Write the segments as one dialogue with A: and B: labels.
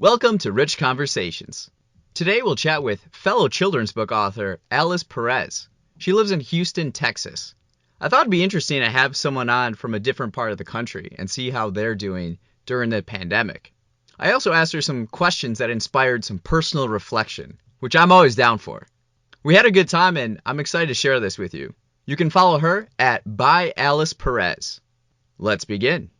A: Welcome to Rich Conversations. Today we'll chat with fellow children's book author Alice Perez. She lives in Houston, Texas. I thought it'd be interesting to have someone on from a different part of the country and see how they're doing during the pandemic. I also asked her some questions that inspired some personal reflection, which I'm always down for. We had a good time and I'm excited to share this with you. You can follow her at by Alice Perez. Let's begin.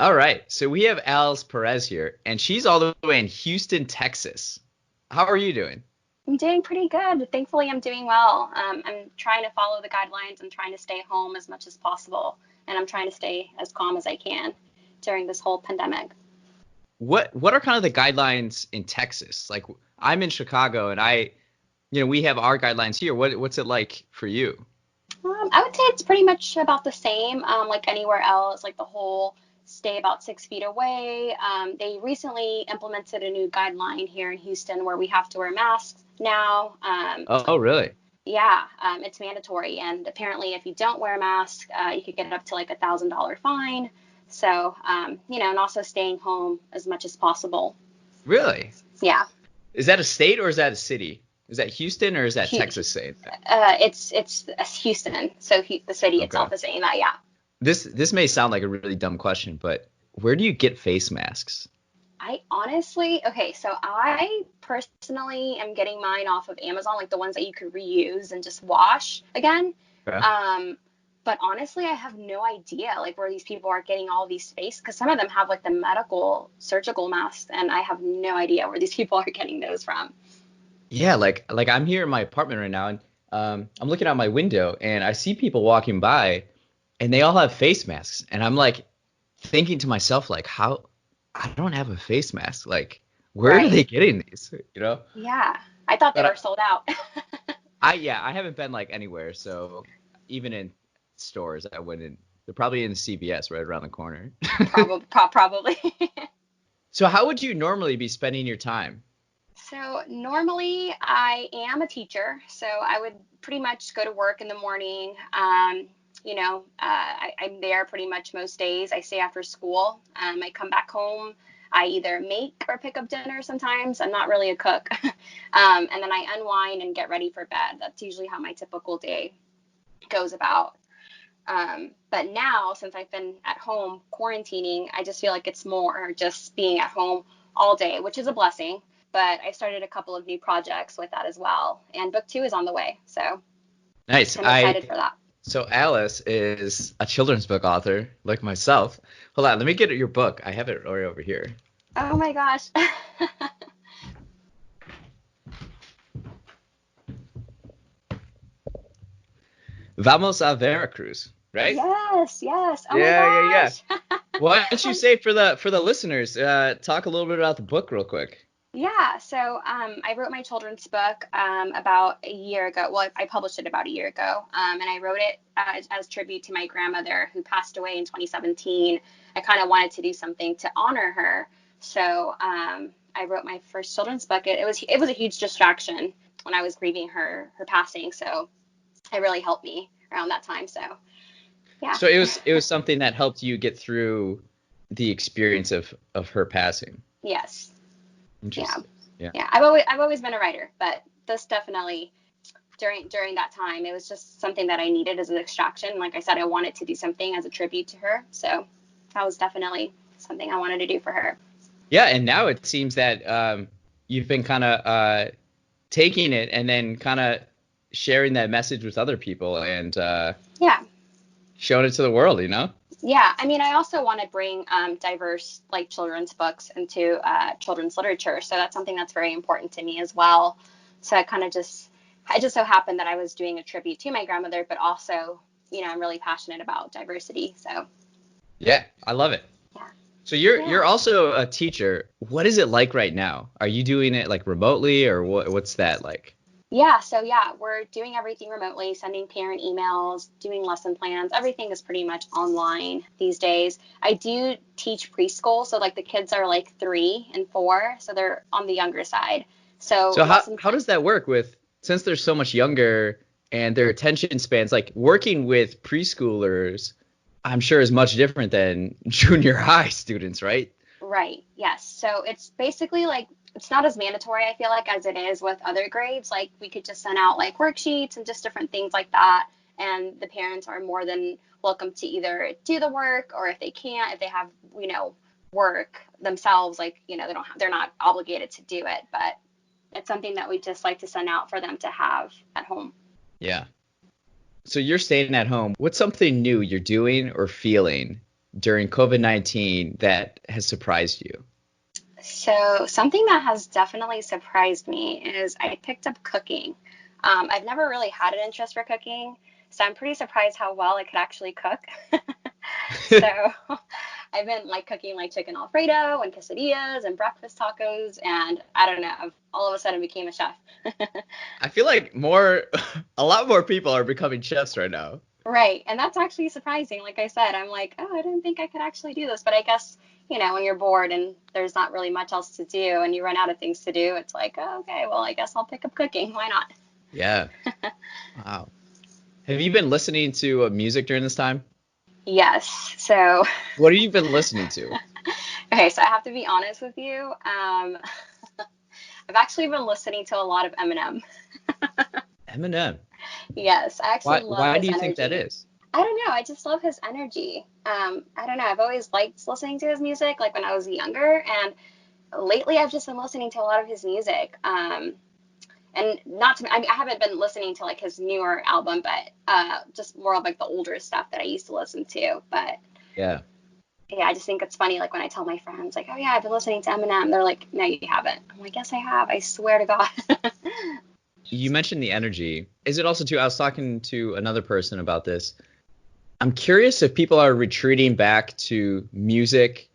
A: All right, so we have Alice Perez here, and she's all the way in Houston, Texas. How are you doing?
B: I'm doing pretty good. Thankfully, I'm doing well. I'm trying to follow the guidelines and trying to stay home as much as possible, and I'm trying to stay as calm as I can during this whole pandemic.
A: What are kind of the guidelines in Texas? Like, I'm in Chicago, and we have our guidelines here. What's it like for you?
B: I would say it's pretty much about the same, like anywhere else, like the whole stay about 6 feet away. They recently implemented a new guideline here in Houston where we have to wear masks now.
A: Oh, really?
B: Yeah, it's mandatory. And apparently if you don't wear a mask, you could get up to like $1,000 fine. So, and also staying home as much as possible.
A: Really?
B: Yeah.
A: Is that a state or is that a city? Is that Houston or is that Texas saying that?
B: It's Houston. So the city itself is saying that, yeah.
A: This may sound like a really dumb question, but where do you get face masks?
B: So I personally am getting mine off of Amazon, like the ones that you could reuse and just wash again. Okay. But honestly, I have no idea like where these people are getting all these face, because some of them have like the medical surgical masks, and I have no idea where these people are getting those from.
A: Yeah, like I'm here in my apartment right now, and I'm looking out my window, and I see people walking by, and they all have face masks, and I'm like thinking to myself, like, how I don't have a face mask, like, where are they getting these?
B: Yeah, I thought they were sold out.
A: I haven't been like anywhere, so even in stores, I wouldn't. They're probably in the CVS right around the corner.
B: Probably.
A: So how would you normally be spending your time?
B: So normally I am a teacher, so I would pretty much go to work in the morning. I'm there pretty much most days. I stay after school. I come back home. I either make or pick up dinner sometimes. I'm not really a cook. And then I unwind and get ready for bed. That's usually how my typical day goes about. But now, since I've been at home quarantining, I just feel like it's more just being at home all day, which is a blessing. But I started a couple of new projects with that as well. And book 2 is on the way. So
A: nice.
B: I'm excited for that.
A: So Alice is a children's book author like myself. Hold on, let me get your book. I have it right over here.
B: Oh my gosh.
A: Vamos a Veracruz, right?
B: Yes. Oh my gosh.
A: Yeah. Why don't you say for the listeners, talk a little bit about the book real quick.
B: Yeah, so I wrote my children's book about a year ago. Well, I published it about a year ago, and I wrote it as tribute to my grandmother who passed away in 2017. I kind of wanted to do something to honor her, so I wrote my first children's book. It was a huge distraction when I was grieving her passing, so it really helped me around that time. So yeah.
A: So it was something that helped you get through the experience of her passing.
B: Yes.
A: Interesting.
B: Yeah. I've always been a writer, but this definitely during that time, it was just something that I needed as a distraction. Like I said, I wanted to do something as a tribute to her, so that was definitely something I wanted to do for her.
A: Yeah, and now it seems that you've been kind of taking it and then kind of sharing that message with other people and showing it to the world,
B: Yeah, I mean, I also want to bring diverse like children's books into children's literature, so that's something that's very important to me as well. So it just so happened that I was doing a tribute to my grandmother, but also, I'm really passionate about diversity. So
A: yeah, I love it.
B: Yeah.
A: So you're also a teacher. What is it like right now? Are you doing it like remotely, or what's that like?
B: Yeah, we're doing everything remotely, sending parent emails, doing lesson plans. Everything is pretty much online these days. I do teach preschool, so like the kids are like 3 and 4, so they're on the younger side. So
A: So
B: lesson.
A: how does that work with, since they're so much younger and their attention spans, like working with preschoolers, I'm sure is much different than junior high students, right?
B: Right. Yes. So it's basically like it's not as mandatory, I feel like, as it is with other grades. Like we could just send out like worksheets and just different things like that. And the parents are more than welcome to either do the work, or if they can't, if they have, work themselves, like, they're not obligated to do it, but it's something that we just like to send out for them to have at home.
A: Yeah. So you're staying at home. What's something new you're doing or feeling during COVID-19 that has surprised you?
B: So something that has definitely surprised me is I picked up cooking. I've never really had an interest for cooking, so I'm pretty surprised how well I could actually cook. So I've been like cooking like chicken Alfredo and quesadillas and breakfast tacos, and I don't know, I've all of a sudden became a chef.
A: I feel like a lot more people are becoming chefs right now.
B: Right, and that's actually surprising. Like I said, I'm like, oh, I didn't think I could actually do this, but I guess, when you're bored and there's not really much else to do and you run out of things to do, it's like, oh, okay, well, I guess I'll pick up cooking. Why not?
A: Yeah. Wow. Have you been listening to music during this time?
B: Yes. So,
A: What have you been listening to?
B: okay, so I have to be honest with you. I've actually been listening to a lot of Eminem.
A: Eminem.
B: Yes, I actually love
A: Why do
B: his
A: you think that
B: energy.
A: is?
B: I don't know. I just love his energy. I don't know. I've always liked listening to his music, like when I was younger, and lately I've just been listening to a lot of his music. And not to, I mean, I haven't been listening to like his newer album, but just more of like the older stuff that I used to listen to. But
A: Yeah.
B: yeah, I just think it's funny, like when I tell my friends, like, oh yeah, I've been listening to Eminem. They're like, no, you haven't. I'm like, yes, I have. I swear to God.
A: You mentioned the energy. Is it also too, I was talking to another person about this. I'm curious if people are retreating back to music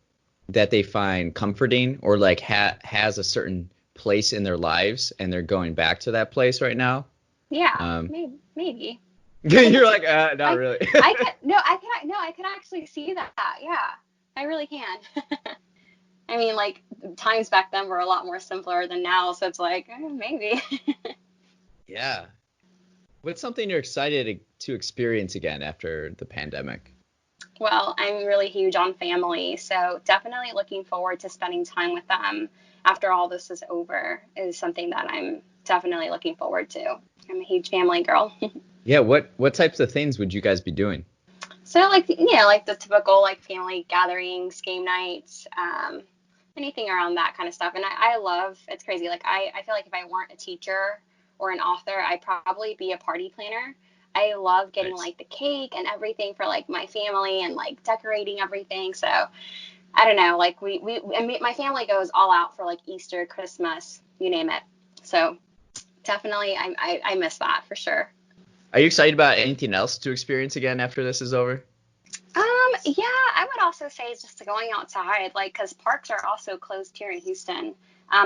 A: that they find comforting or like has a certain place in their lives and they're going back to that place right now.
B: Yeah,
A: Um,
B: maybe. I think
A: you're
B: it's,
A: like, not
B: I,
A: really.
B: I can, no, I can, no, I can actually see that. Yeah, I really can. I mean, like times back then were a lot more simpler than now, so it's like maybe.
A: Yeah. What's something you're excited to experience again after the pandemic?
B: Well, I'm really huge on family, so definitely looking forward to spending time with them after all this is over is something that I'm definitely looking forward to. I'm a huge family girl.
A: Yeah, what types of things would you guys be doing?
B: So like like the typical like family gatherings, game nights, anything around that kind of stuff. And I love, it's crazy. Like I feel like if I weren't a teacher or an author, I'd probably be a party planner. I love getting
A: Nice.
B: like the cake and everything for like my family and like decorating everything. So I don't know, like my family goes all out for like Easter, Christmas, you name it. So definitely I miss that for sure.
A: Are you excited about anything else to experience again after this is over?
B: Yeah, I would also say it's just going outside, like, because parks are also closed here in Houston,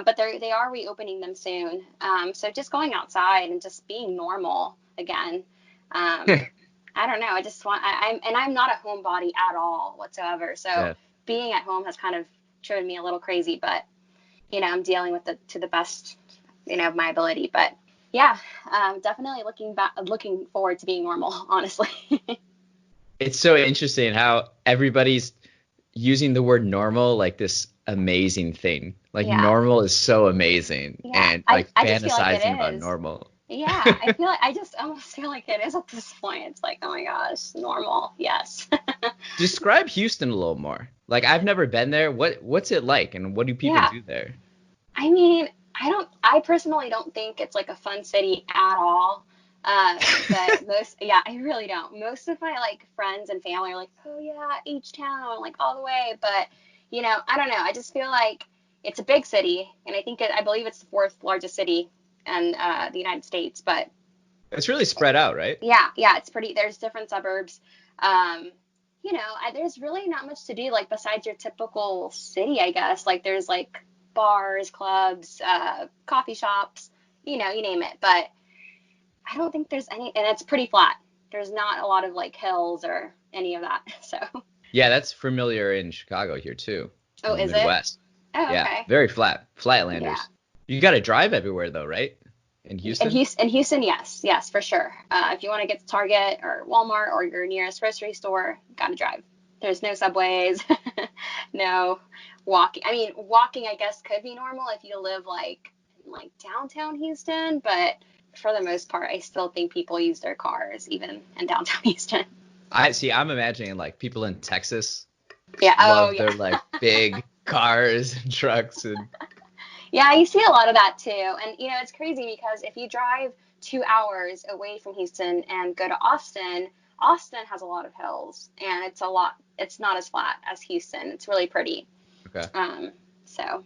B: but they are reopening them soon. So just going outside and just being normal again. Um, I don't know. I just want, I'm not a homebody at all whatsoever. So
A: Yeah.
B: being at home has kind of driven me a little crazy, but I'm dealing with it to the best, of my ability. But yeah, definitely looking forward to being normal, honestly.
A: It's so interesting how everybody's using the word normal like this amazing thing. Like
B: Yeah.
A: normal is so amazing
B: Yeah,
A: and
B: I,
A: like
B: I just feel like
A: fantasizing
B: it
A: about
B: is.
A: normal.
B: Yeah, I feel like I just almost feel like it is at this point. It's like, oh my gosh, normal. Yes.
A: Describe Houston a little more. Like I've never been there. What's it like and what do people
B: Yeah.
A: do there?
B: I mean, I personally don't think it's like a fun city at all. But yeah, I really don't. Most of my like friends and family are like, oh yeah, H Town, like all the way. But, I don't know. I just feel like it's a big city. And I believe it's the fourth largest city in the United States. But
A: It's really spread out, right?
B: yeah, it's pretty. There's different suburbs. Um, there's really not much to do, like besides your typical city, I guess. Like there's like bars, clubs, coffee shops, you name it. But I don't think there's any, and it's pretty flat. There's not a lot of like hills or any of that. So,
A: Yeah, that's familiar in Chicago here too,
B: oh,
A: in the
B: is it?
A: Midwest.
B: Oh,
A: Yeah,
B: okay.
A: very
B: Yeah.
A: flatlanders. You got to drive everywhere though, right? In Houston?
B: In Houston, yes, for sure. If you want to get to Target or Walmart or your nearest grocery store, gotta drive. There's no subways, no walking. I mean, walking I guess could be normal if you live like in like downtown Houston, but for the most part, I still think people use their cars even in downtown Houston.
A: I see. I'm imagining like people in Texas
B: Yeah. Oh,
A: love
B: yeah.
A: their like big cars and trucks and
B: Yeah, you see a lot of that too. And it's crazy because if you drive 2 hours away from Houston and go to Austin, Austin has a lot of hills and it's not as flat as Houston. It's really pretty.
A: okay.
B: So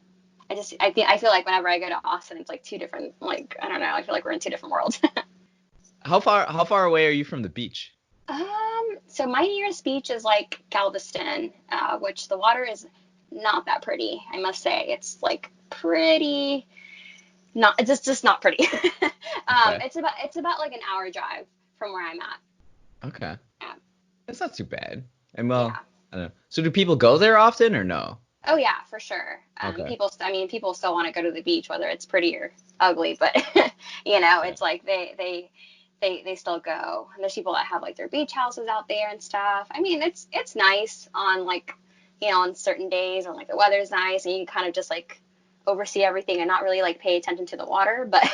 B: I feel like whenever I go to Austin, it's like two different, like, I don't know, I feel like we're in two different worlds.
A: How far away are you from the beach?
B: So my nearest beach is like Galveston, which the water is not that pretty, I must say. It's like pretty not it's just not pretty.
A: Okay.
B: It's about like an hour drive from where I'm at.
A: Okay.
B: Yeah.
A: That's not too bad. And
B: Yeah.
A: well, I don't know. So do people go there often or no?
B: Oh yeah, for sure.
A: Okay.
B: People still want to go to the beach, whether it's pretty or ugly, but
A: Yeah.
B: it's like they still go. And there's people that have like their beach houses out there and stuff. I mean, it's nice on like, on certain days when like the weather's nice and you can kind of just like oversee everything and not really like pay attention to the water, but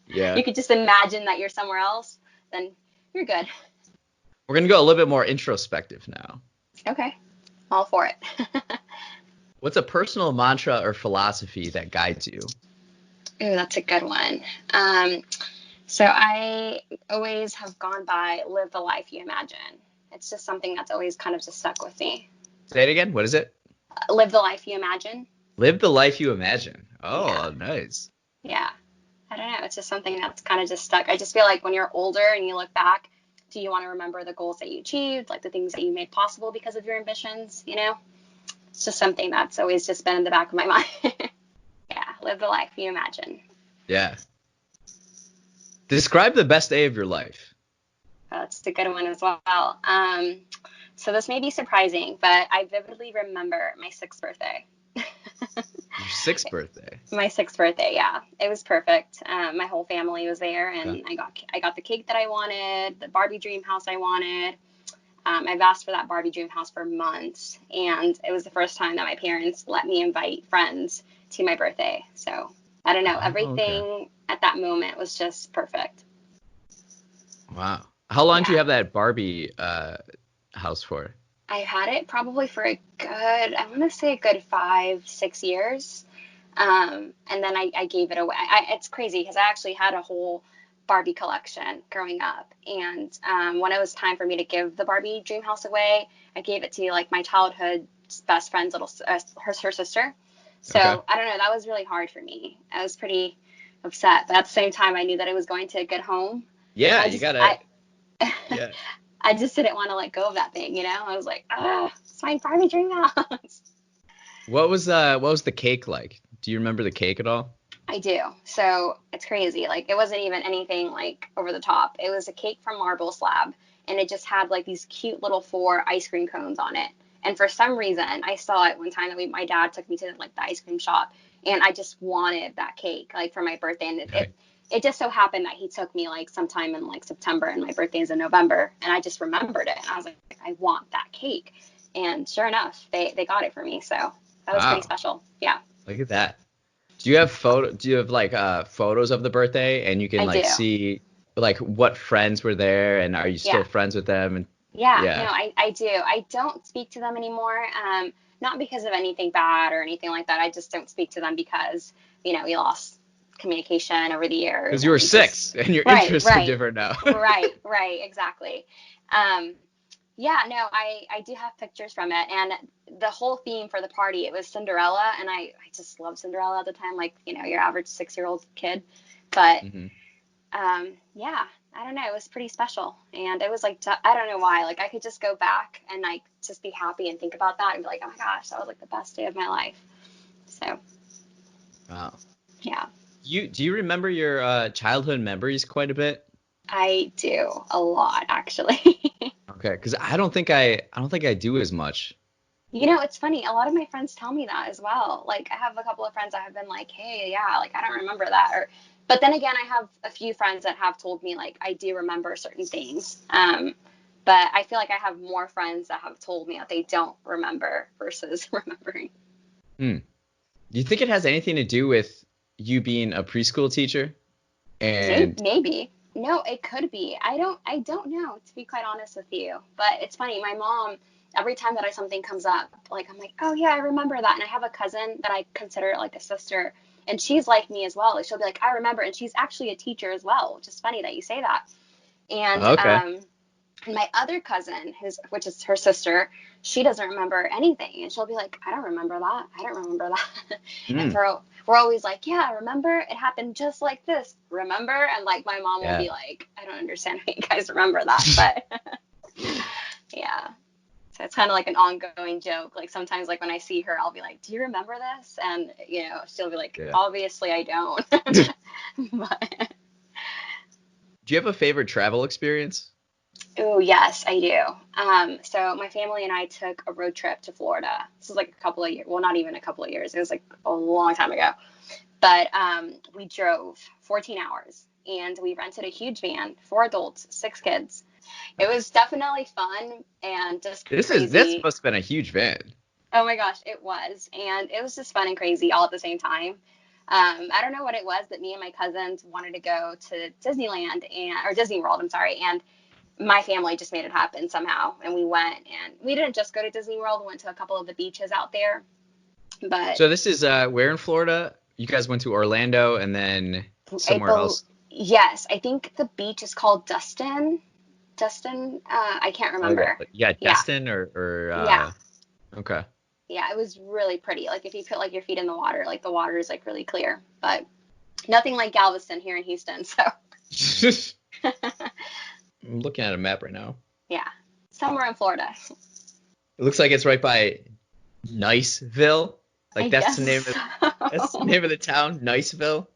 A: Yeah.
B: you could just imagine that you're somewhere else, then you're good.
A: We're gonna go a little bit more introspective now.
B: Okay, all for it.
A: What's a personal mantra or philosophy that guides you?
B: Ooh, that's a good one. Um, so I always have gone by live the life you imagine. It's just something that's always kind of just stuck with me.
A: Say it again. What is it?
B: Live the life you imagine.
A: Live the life you imagine.
B: Yeah,
A: Oh, nice.
B: yeah. I don't know. It's just something that's kind of just stuck. I just feel like when you're older and you look back, do you want to remember the goals that you achieved, like the things that you made possible because of your ambitions? It's just something that's always just been in the back of my mind. Yeah, live the life you imagine.
A: Yeah. Describe the best day of your life.
B: That's a good one as well. So this may be surprising, but I vividly remember my sixth birthday.
A: Your sixth birthday.
B: My sixth birthday, yeah, it was perfect. My whole family was there,
A: Okay.
B: and I got the cake that I wanted, the Barbie dream house I wanted. I've asked for that Barbie dream house for months, and it was the first time that my parents let me invite friends to my birthday. So I don't know,
A: Oh, okay.
B: everything at that moment was just perfect.
A: Wow. How long do you
B: Yeah.
A: have that Barbie house for?
B: I had it probably for I want to say a good 5, 6 years. And then I gave it away. It's crazy because I actually had a whole Barbie collection growing up. And when it was time for me to give the Barbie dream house away, I gave it to like my childhood best friend's her sister.
A: Okay.
B: So I don't know, that was really hard for me. I was pretty upset, but at the same time, I knew that it was going to a good home. And
A: Yeah,
B: I
A: you
B: just,
A: gotta. Yeah.
B: I just didn't want to let go of that thing. I was like, it's my Barbie dream house.
A: What was the cake like? Do you remember the cake at all?
B: I do. So it's crazy. Like it wasn't even anything like over the top. It was a cake from marble slab, and it just had like these cute little four ice cream cones on it. And for some reason, I saw it one time that my dad took me to like the ice cream shop, and I just wanted that cake like for my birthday. And it just so happened that he took me like sometime in like September, and my birthday is in November, and I just remembered it, and I was like, I want that cake. And sure enough, they got it for me. So that was pretty
A: Wow.
B: special. Yeah,
A: Look at that. Do you have like photos of the birthday and you can
B: I
A: like
B: do.
A: see like what friends were there and are you
B: Yeah.
A: still friends with them and
B: Yeah, no,
A: yeah.
B: I do. I don't speak to them anymore. Not because of anything bad or anything like that. I just don't speak to them because, we lost communication over the years
A: Because you
B: and
A: were
B: we just,
A: six and your
B: right,
A: interests are
B: right,
A: different now.
B: right, exactly. Um, yeah, no, I do have pictures from it. And the whole theme for the party, it was Cinderella. And I just loved Cinderella at the time, like, your average 6-year-old kid. But
A: hmm
B: yeah, I don't know. It was pretty special. And it was like, I don't know why. Like, I could just go back and like just be happy and think about that and be like, oh my gosh, that was like the best day of my life. So,
A: Wow.
B: yeah,
A: Do you remember your childhood memories quite a bit?
B: I do a lot actually.
A: Okay, because I don't think I do as much.
B: It's funny. A lot of my friends tell me that as well. Like, I have a couple of friends that have been like, "Hey, yeah, like I don't remember that." But then again, I have a few friends that have told me like I do remember certain things. But I feel like I have more friends that have told me that they don't remember versus remembering.
A: Hmm. Do you think it has anything to do with you being a preschool teacher?
B: Maybe,
A: And
B: maybe. No, it could be. I don't know, to be quite honest with you. But it's funny, my mom, every time that something comes up, like I'm like, "Oh yeah, I remember that." And I have a cousin that I consider like a sister, and she's like me as well. Like she'll be like, "I remember." And she's actually a teacher as well, which is funny that you say that. And
A: okay.
B: and my other cousin, which is her sister, she doesn't remember anything, and she'll be like, "I don't remember that. I don't remember that." And
A: Hmm.
B: we're always like, "Yeah, remember? It happened just like this. Remember?" And like my mom will
A: Yeah.
B: be like, "I don't understand how you guys remember that," but yeah. So it's kind of like an ongoing joke. Like sometimes, like when I see her, I'll be like, "Do you remember this?" And she'll be like,
A: Yeah.
B: "Obviously, I don't." But
A: Do you have a favorite travel experience?
B: oh, yes, I do. So my family and I took a road trip to Florida. This was like a couple of years, well, not even a couple of years. It was like a long time ago. But we drove 14 hours and we rented a huge van, 4 adults, 6 kids. It was definitely fun and just
A: This
B: crazy.
A: must have been a huge van.
B: Oh my gosh, it was. And it was just fun and crazy all at the same time. I don't know what it was, but me and my cousins wanted to go to Disneyland or Disney World, I'm sorry. And my family just made it happen somehow, and we went, and we didn't just go to Disney World. We went to a couple of the beaches out there, but
A: So this is where in Florida? You guys went to Orlando and then
B: I
A: somewhere
B: bel
A: else.
B: yes, I think the beach is called Dustin. I can't
A: Okay.
B: remember.
A: Yeah,
B: Yeah,
A: Destin or
B: yeah,
A: okay.
B: yeah. It was really pretty. Like if you put like your feet in the water, like the water is like really clear, but nothing like Galveston here in Houston. So
A: I'm looking at a map right now.
B: yeah, somewhere in Florida,
A: It looks like it's right by Niceville. Like
B: I guess.
A: that's the
B: So.
A: name of the town, Niceville.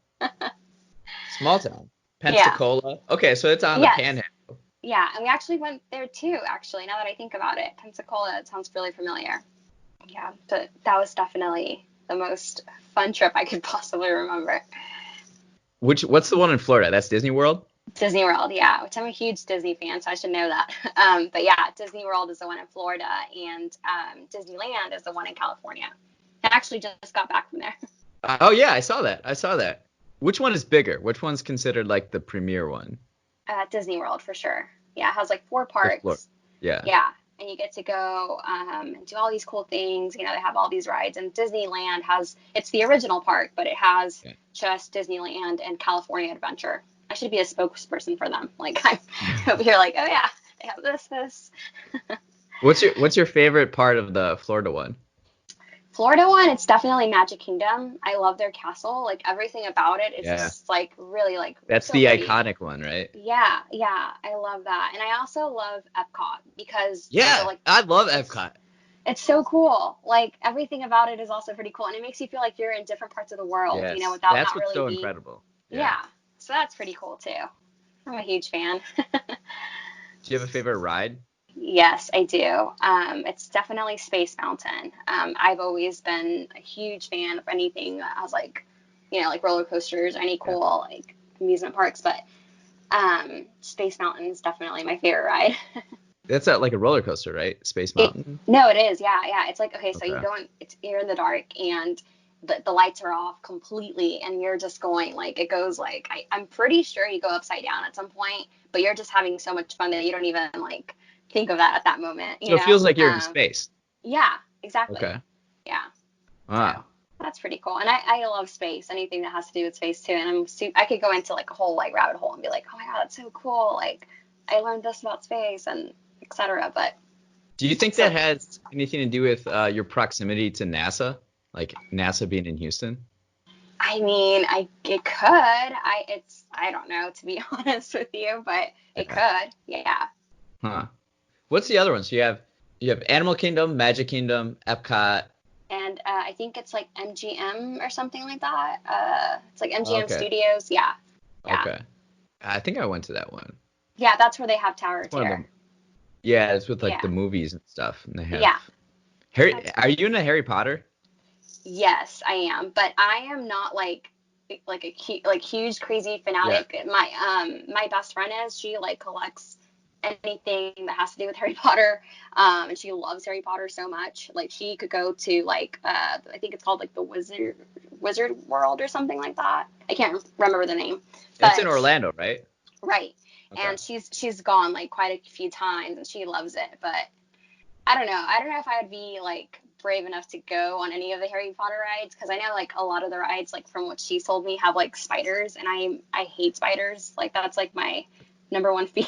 A: Small town.
B: Yeah.
A: Pensacola. Okay, so it's on the
B: Yes.
A: panhandle.
B: Yeah, and we actually went there too, actually, now that I think about it. Pensacola, it sounds really familiar. Yeah, but that was definitely the most fun trip I could possibly remember.
A: What's the one in Florida? That's Disney World?
B: Disney World, yeah, which I'm a huge Disney fan, so I should know that. But yeah, Disney World is the one in Florida, and Disneyland is the one in California. I actually just got back from there.
A: Oh yeah, I saw that. I saw that. Which one is bigger? Which one's considered like the premier one?
B: Disney World for sure. Yeah, it has like 4 parks.
A: Florida. Yeah.
B: Yeah, and you get to go and do all these cool things. They have all these rides, and Disneyland it's the original park, but it has
A: Yeah.
B: just Disneyland and California Adventure. I should be a spokesperson for them. Like I'm over here, like, oh yeah, they have this.
A: What's your favorite part of the Florida one?
B: Florida one, it's definitely Magic Kingdom. I love their castle. Like everything about it is
A: Yeah.
B: just like really like
A: That's
B: so
A: the
B: pretty.
A: iconic one, right?
B: Yeah, yeah, I love that. And I also love Epcot because of the
A: Yeah,
B: like
A: I love
B: it's
A: Epcot.
B: it's so cool. Like everything about it is also pretty cool, and it makes you feel like you're in different parts of the world,
A: Yes,
B: without
A: that's
B: not
A: what's
B: really
A: so
B: being.
A: incredible. Yeah.
B: Yeah, so that's pretty cool too. I'm a huge fan.
A: Do you have a favorite ride?
B: Yes, I do. It's definitely Space Mountain. I've always been a huge fan of anything that has like, like roller coasters or any
A: Yeah.
B: cool like amusement parks, but Space Mountain is definitely my favorite ride.
A: That's like a roller coaster, right? Space
B: It
A: Mountain.
B: no, it is. Yeah, yeah. It's like okay, so you
A: Okay.
B: go in, you're in the dark and the lights are off completely and you're just going like it goes like I'm pretty sure you go upside down at some point, but you're just having so much fun that you don't even like think of that at that moment,
A: So it feels like you're in space.
B: Yeah, exactly.
A: Okay.
B: Yeah. So
A: Wow.
B: that's pretty cool. And I love space, anything that has to do with space too. And I could go into like a whole like rabbit hole and be like, oh my God, that's so cool. Like I learned this about space and etc. But
A: Do you think that
B: so
A: has anything to do with your proximity to NASA? Like NASA being in Houston?
B: I mean, it could. I don't know to be honest with you, but it
A: Yeah.
B: could. Yeah.
A: Huh. What's the other one? So you have Animal Kingdom, Magic Kingdom, Epcot.
B: And I think it's like MGM or something like that. It's like MGM
A: Okay.
B: Studios. Yeah. Yeah.
A: Okay. I think I went to that one.
B: Yeah, that's where they have Tower
A: It's
B: of
A: one of
B: Terror.
A: them. Yeah, it's with like
B: Yeah.
A: the movies and stuff, and they have
B: Yeah.
A: Harry,
B: That's
A: are
B: cool.
A: you into Harry Potter?
B: Yes, I am, but I am not like a huge crazy
A: Yeah.
B: fanatic. My best friend is, she like collects anything that has to do with Harry Potter. And she loves Harry Potter so much. Like she could go to like I think it's called like the Wizard World or something like that. I can't remember the name,
A: It's in
B: but
A: Orlando, right?
B: right.
A: Okay.
B: And she's gone like quite a few times and she loves it. But I don't know. I don't know if I would be like brave enough to go on any of the Harry Potter rides because I know like a lot of the rides, like from what she told me, have like spiders, and I hate spiders. Like that's like my number one fear.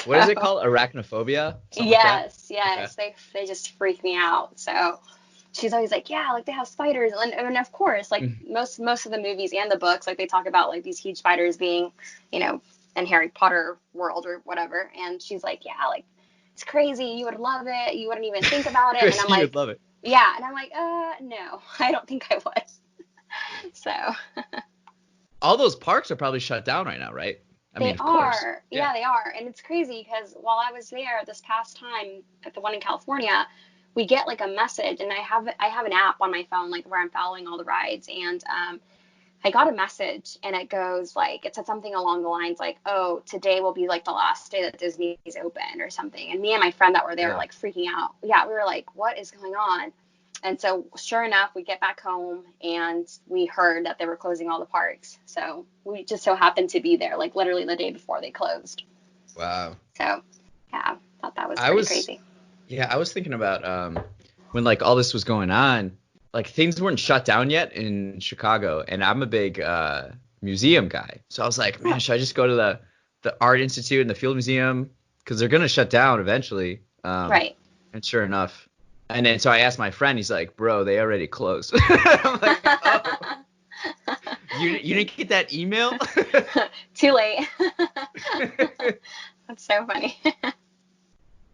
A: What is it
B: So
A: called? Arachnophobia? Something like that?
B: yes,
A: Okay.
B: yes, they just freak me out. So she's always like, yeah, like they have spiders, and of course, like
A: Mhm.
B: most of the movies and the books, like they talk about like these huge spiders being, you know, in Harry Potter world or whatever. And she's like, yeah, like it's crazy. You would love it. You wouldn't even think about it. And I'm
A: Chris, you would
B: like,
A: love it.
B: yeah. And I'm like, no, I don't think I would. So
A: All those parks are probably shut down right now, right? I mean,
B: they
A: of course.
B: are,
A: Yeah.
B: yeah, they are. And it's crazy because while I was there this past time at the one in California, we get like a message, and I have an app on my phone like where I'm following all the rides, and I got a message, and it goes like, it said something along the lines like, oh, today will be like the last day that Disney's open or something. And me and my friend that were there were
A: Really?
B: like freaking out. Yeah, we were like, what is going on? And so sure enough, we get back home and we heard that they were closing all the parks. So we just so happened to be there like literally the day before they closed.
A: Wow.
B: So yeah, thought that was
A: I
B: pretty
A: was,
B: crazy.
A: yeah, I was thinking about when like all this was going on, like things weren't shut down yet in Chicago, and I'm a big museum guy. So I was like, man,
B: Oh,
A: should I just go to the Art Institute and the Field Museum because they're gonna shut down eventually.
B: right.
A: And sure enough, and then so I asked my friend, he's like, bro, they already closed. I'm like, oh, you didn't get that email?
B: Too late. That's so funny.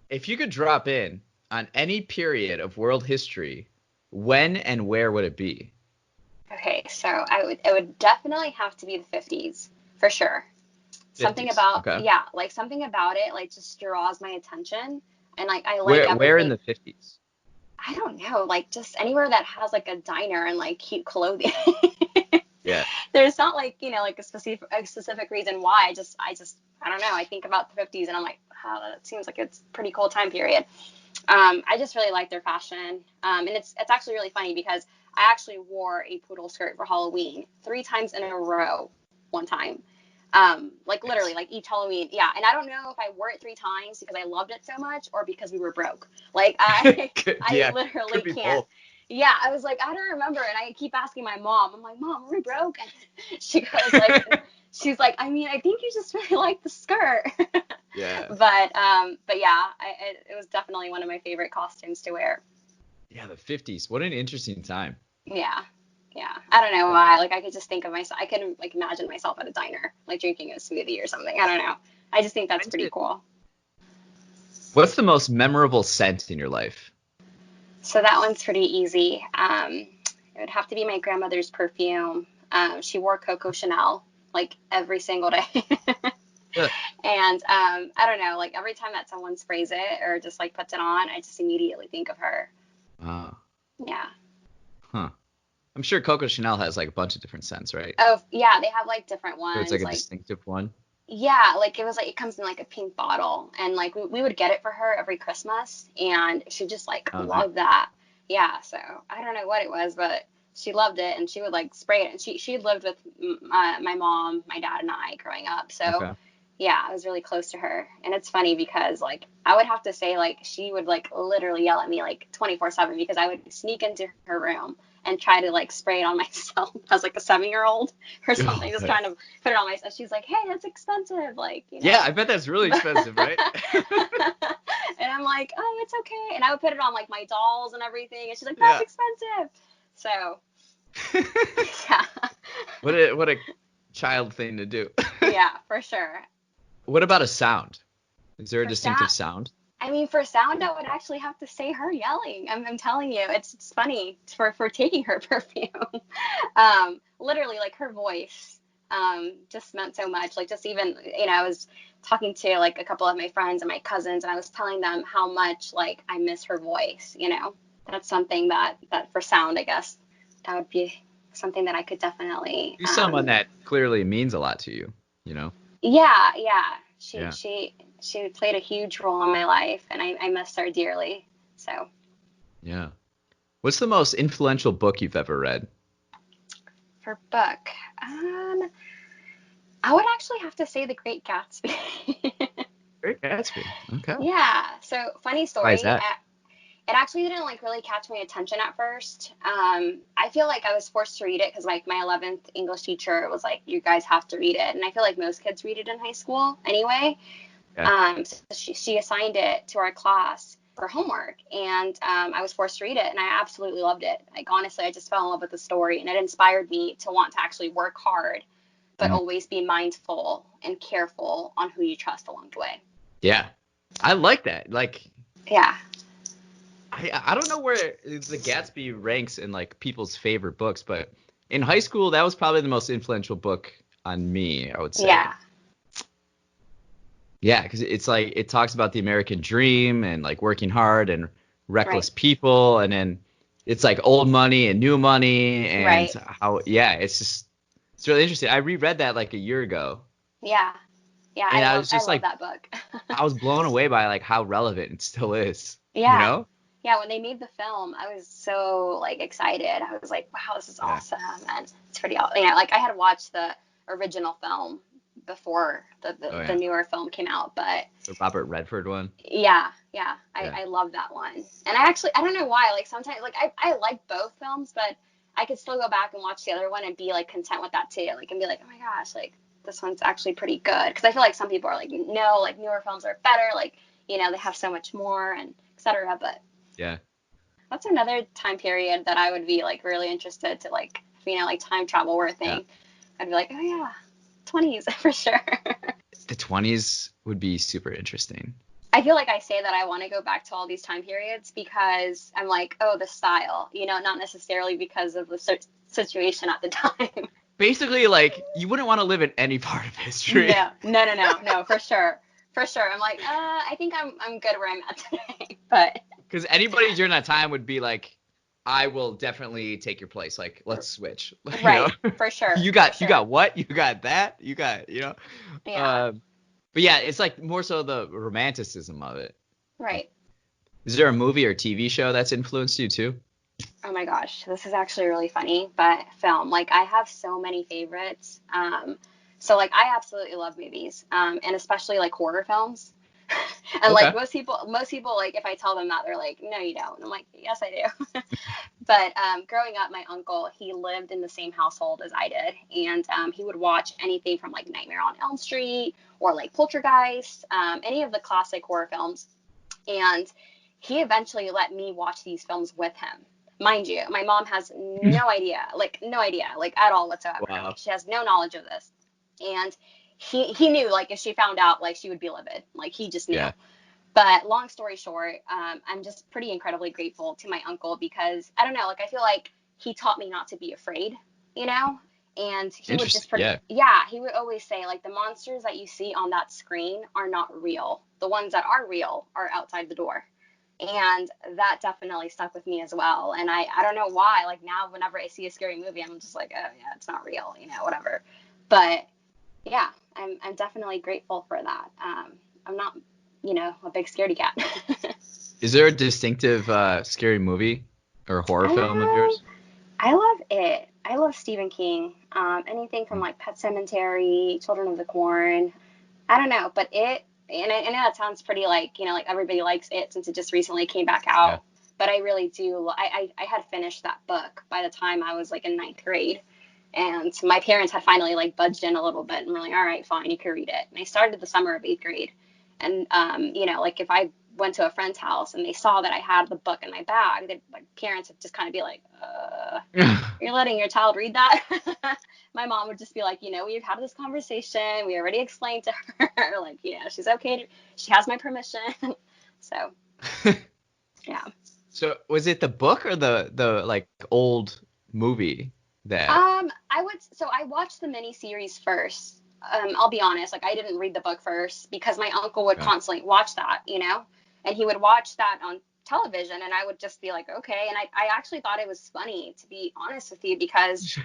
A: If you could drop in on any period of world history, when and where would it be?
B: Okay, so it would definitely have to be the 50s for sure. Something
A: 50s.
B: about,
A: Okay.
B: yeah, like something about it like just draws my attention, and like I like
A: Where in
B: everything.
A: the 50s?
B: I don't know, like just anywhere that has like a diner and like cute clothing.
A: Yeah.
B: There's not like, like a specific reason why. I don't know. I think about the 50s and I'm like, wow, that seems like it's a pretty cool time period. I just really like their fashion. And it's actually really funny because I actually wore a poodle skirt for Halloween 3 times in a row one time. Like literally,
A: Nice.
B: like each Halloween. Yeah. And I don't know if I wore it 3 times because I loved it so much or because we were broke. Like I I
A: Yeah,
B: literally
A: could be
B: can't.
A: both.
B: Yeah, I was like, I don't remember. And I keep asking my mom. I'm like, Mom, are we broke? And she goes like, she's like, I mean, I think you just really like the skirt.
A: Yeah.
B: But yeah, it was definitely one of my favorite costumes to wear.
A: Yeah, the 50s. What an interesting time.
B: Yeah, yeah. I don't know why. Like I could just think of myself. I could like imagine myself at a diner, like drinking a smoothie or something. I don't know. I just think that's
A: When
B: pretty
A: did,
B: cool.
A: what's the most memorable scent in your life?
B: So that one's pretty easy. It would have to be my grandmother's perfume. She wore Coco Chanel like every single day.
A: Uh,
B: And I don't know, like every time that someone sprays it or just like puts it on, I just immediately think of her.
A: uh,
B: Yeah.
A: huh. I'm sure Coco Chanel has like a bunch of different scents, right?
B: Oh, yeah, they have like different
A: So it's like
B: ones.
A: a
B: Like,
A: distinctive one.
B: yeah, like it was like it comes in like a pink bottle, and like we would get it for her every Christmas, and she just like
A: Oh, nice.
B: loved that. Yeah, so I don't know what it was, but she loved it, and she would like spray it. And she lived with my mom, my dad, and I growing up, so
A: Okay.
B: yeah, I was really close to her. And it's funny because like I would have to say like she would like literally yell at me like 24/7 because I would sneak into her room and try to like spray it on myself as like a 7-year old or
A: Oh,
B: something, just trying
A: nice.
B: to put it on myself. She's like, hey, that's expensive, like,
A: Yeah, I bet that's really
B: and
A: expensive, right?
B: I'm like, oh, it's okay. And I would put it on like my dolls and everything. And she's like, that's
A: Yeah.
B: expensive. So yeah,
A: What a child thing to do.
B: yeah, for sure.
A: What about a sound? Is there a
B: For sound,
A: distinctive sound?
B: I mean, for sound, I would actually have to say her yelling. I'm telling you, it's funny for taking her perfume. Literally, like her voice. just meant so much. Like just even, I was talking to like a couple of my friends and my cousins, and I was telling them how much like I miss her voice. That's something that for sound, I guess, that would be something that I could definitely,
A: You're someone that clearly means a lot to you, you know?
B: yeah, yeah. She
A: Yeah.
B: she she played a huge role in my life, and I miss her dearly. So
A: Yeah. What's the most influential book you've ever read?
B: for book, um, I would actually have to say The Great Gatsby.
A: Great Gatsby. Okay.
B: Yeah. So funny
A: Why is
B: story.
A: that?
B: It actually didn't like really catch my attention at first. I feel like I was forced to read it because like my 11th English teacher was like, "You guys have to read it," and I feel like most kids read it in high school anyway.
A: Yeah.
B: So she assigned it to our class for homework, and I was forced to read it, and I absolutely loved it. Like honestly, I just fell in love with the story, and it inspired me to want to actually work hard, but
A: Mm.
B: always be mindful and careful on who you trust along the way.
A: Yeah. I like that. Like,
B: Yeah.
A: I don't know where the Gatsby ranks in like people's favorite books, but in high school that was probably the most influential book on me, I would say.
B: Yeah.
A: Yeah, because it's like it talks about the American dream and like working hard and
B: Right.
A: reckless people, and then it's like old money and new money and
B: Right.
A: how yeah, it's really interesting. I reread that like a year ago,
B: Yeah. Yeah.
A: and I was
B: I
A: just
B: love
A: like
B: that book.
A: I was blown away by like how relevant it still is, you
B: Yeah.
A: know?
B: Yeah, when they made the film, I was so like excited. I was like, wow, this is
A: Yeah.
B: awesome. And it's pretty, like I had watched the original film before
A: Oh
B: the
A: yeah.
B: newer film came out, but
A: The Robert Redford one.
B: yeah, yeah,
A: Yeah.
B: I love that one. And I don't know why, like sometimes, like I like both films, but I could still go back and watch the other one and be like content with that too. Like, and be like, oh my gosh, like this one's actually pretty good. Cause I feel like some people are like, no, like newer films are better. Like, they have so much more and etc. But
A: Yeah.
B: that's another time period that I would be like really interested to like, like time travel were a
A: Yeah.
B: thing. I'd be like, oh yeah, 20s for sure.
A: The 20s would be super interesting.
B: I feel like I say that I want to go back to all these time periods because I'm like, oh, the style, not necessarily because of the situation at the time.
A: Basically, like you wouldn't want to live in any part of history.
B: No, no, no, no, no, for sure. For sure. I'm like, I think I'm good where I'm at today. But
A: Because anybody during that time would be like, I will definitely take your place. Like, let's switch. You know,
B: right, for sure,
A: you
B: for
A: got
B: sure.
A: what? You got that? You got
B: Yeah,
A: Um, but yeah, it's like more so the romanticism of it.
B: right.
A: Is there a movie or TV show that's influenced you too?
B: Oh my gosh, this is actually really funny, but film, like I have so many favorites. So like I absolutely love movies, and especially like horror films. And like
A: Okay.
B: most people, like if I tell them that, they're like, no, you don't. And I'm like, yes, I do. But growing up, my uncle, he lived in the same household as I did, and he would watch anything from like Nightmare on Elm Street or like Poltergeist, any of the classic horror films. And he eventually let me watch these films with him. Mind you, my mom has no idea, like at all whatsoever. Like
A: Wow.
B: she has no knowledge of this. And he knew like if she found out, like she would be livid. Like he just knew.
A: Yeah.
B: But long story short, I'm just pretty incredibly grateful to my uncle because I don't know, like I feel like he taught me not to be afraid, you know? And he would
A: Interesting.
B: just pretty,
A: Yeah.
B: yeah, he would always say, like, the monsters that you see on that screen are not real. The ones that are real are outside the door. And that definitely stuck with me as well. And I don't know why, like now, whenever I see a scary movie, I'm just like, oh, yeah, it's not real, whatever. But yeah, I'm definitely grateful for that. I'm not, a big scaredy cat.
A: Is there a distinctive scary movie or horror film of
B: um,
A: yours?
B: I love it. I love Stephen King. Anything from
A: Mm.
B: like Pet Cemetery, Children of the Corn. I don't know, but and I know that sounds pretty like, like everybody likes it since it just recently came back
A: Yeah.
B: out. But I really do. I had finished that book by the time I was like in ninth grade. And my parents had finally like budged in a little bit and were like, all right, fine, you can read it. And I started the summer of eighth grade. And, like if I went to a friend's house and they saw that I had the book in my bag, my parents would just kind of be like, you're letting your child read that? My mom would just be like, we've had this conversation. We already explained to her, like, she's okay. She has my permission. So, yeah.
A: So was it the book or the like old movie that?
B: I watched the miniseries first. I'll be honest, like I didn't read the book first because my uncle would
A: Okay.
B: constantly watch that, and he would watch that on television, and I would just be like, okay. And I actually thought it was funny, to be honest with you, because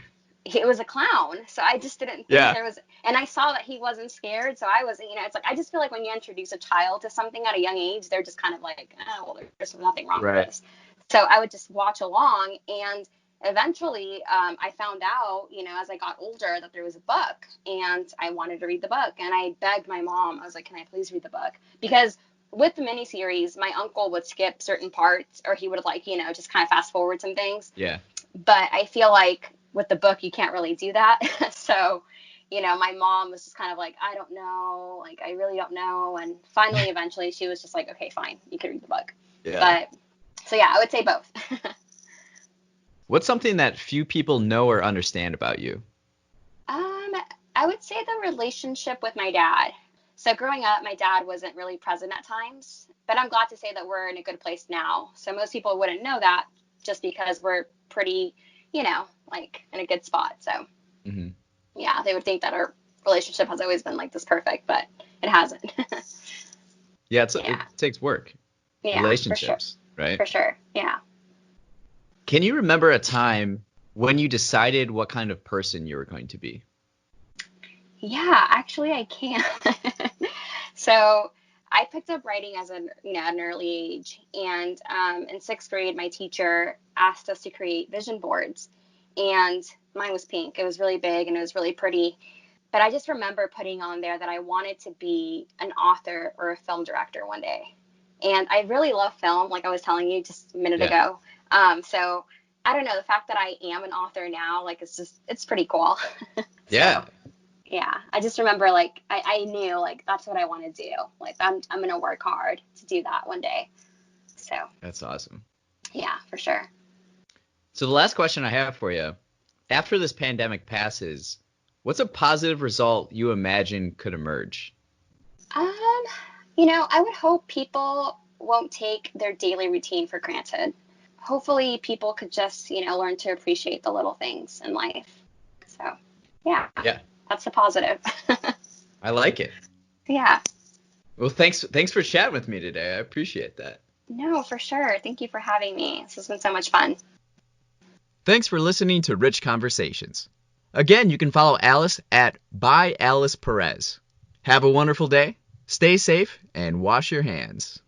B: he was a clown. So I just didn't think
A: Yeah.
B: there was, and I saw that he wasn't scared. So I was, it's like, I just feel like when you introduce a child to something at a young age, they're just kind of like, oh, well, there's nothing wrong with
A: Right.
B: this. So I would just watch along. And eventually I found out, as I got older, that there was a book, and I wanted to read the book. And I begged my mom, I was like, can I please read the book? Because with the miniseries, my uncle would skip certain parts, or he would like, just kind of fast forward some things.
A: Yeah.
B: But I feel like with the book, you can't really do that. So, my mom was just kind of like, I don't know, like, I really don't know. And finally, eventually, she was just like, okay, fine, you can read the book.
A: Yeah.
B: But so, yeah, I would say both.
A: What's something that few people know or understand about you?
B: I would say the relationship with my dad. So growing up, my dad wasn't really present at times, but I'm glad to say that we're in a good place now. So most people wouldn't know that just because we're pretty, like in a good spot. So
A: Hmm.
B: yeah, they would think that our relationship has always been like this perfect, but it hasn't.
A: Yeah, it
B: Yeah,
A: takes work.
B: yeah, for sure,
A: Relationships, right?
B: for sure. Yeah.
A: Can you remember a time when you decided what kind of person you were going to be?
B: Yeah, actually, I can. So I picked up writing as at an early age, and in sixth grade, my teacher asked us to create vision boards, and mine was pink. It was really big and it was really pretty. But I just remember putting on there that I wanted to be an author or a film director one day. And I really love film, like I was telling you just a minute
A: Yeah.
B: ago. So I don't know, the fact that I am an author now, like it's pretty cool.
A: Yeah,
B: So yeah, I just remember like I knew like that's what I want to do. Like I'm gonna work hard to do that one day. So
A: that's awesome.
B: yeah, for sure.
A: So the last question I have for you, after this pandemic passes, what's a positive result you imagine could emerge?
B: Um, I would hope people won't take their daily routine for granted. Hopefully people could just, learn to appreciate the little things in life. So yeah,
A: Yeah,
B: that's the positive.
A: I like it.
B: Yeah.
A: Well, thanks for chatting with me today. I appreciate that.
B: No, for sure. Thank you for having me. This has been so much fun.
A: Thanks for listening to Rich Conversations. Again, you can follow Alice at by Alice Perez. Have a wonderful day, stay safe, and wash your hands.